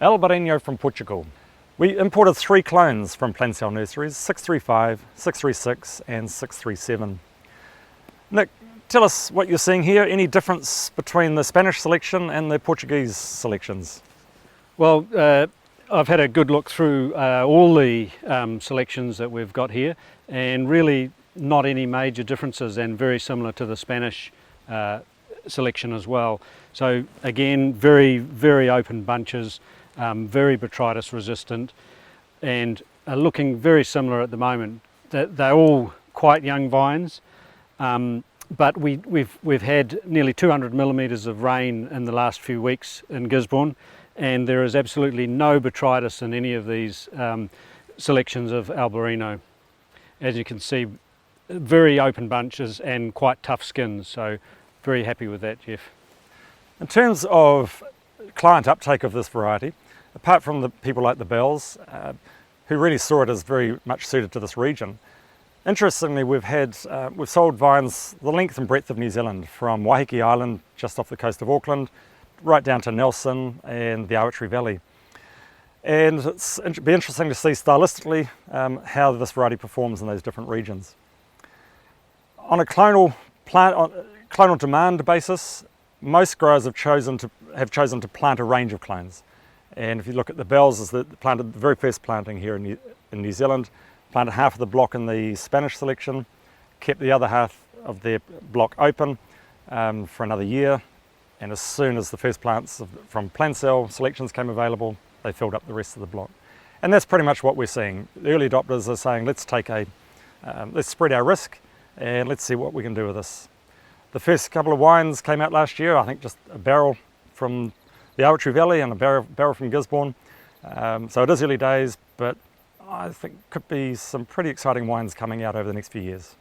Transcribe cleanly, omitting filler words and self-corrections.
Albarino from Portugal. We imported 3 clones from Plancel Nurseries, 635, 636 and 637. Nick, tell us what you're seeing here. Any difference between the Spanish selection and the Portuguese selections? Well, I've had a good look through all the selections that we've got here, and really not any major differences, and very similar to the Spanish selection as well. So again, very open bunches, very botrytis resistant, and are looking very similar at the moment. They're all quite young vines, but we've had nearly 200 millimetres of rain in the last few weeks in Gisborne, and there is absolutely no botrytis in any of these selections of Albarino. As you can see, very open bunches and quite tough skins, so very happy with that, Jeff. In terms of client uptake of this variety, apart from the people like the Bells, who really saw it as very much suited to this region, interestingly we've sold vines the length and breadth of New Zealand, from Waiheke Island just off the coast of Auckland right down to Nelson and the Archery Valley. And it'll be interesting to see stylistically how this variety performs in those different regions. On a clonal demand basis, most growers have chosen to plant a range of clones. And if you look at the Bells, as the very first planting here in New Zealand, planted half of the block in the Spanish selection, kept the other half of their block open for another year, and as soon as the first plants from Plancel selections came available, they filled up the rest of the block. And that's pretty much what we're seeing. The early adopters are saying, let's spread our risk and let's see what we can do with this. The first couple of wines came out last year, I think just a barrel from the Archery Valley and a barrel from Gisborne. So it is early days, but I think could be some pretty exciting wines coming out over the next few years.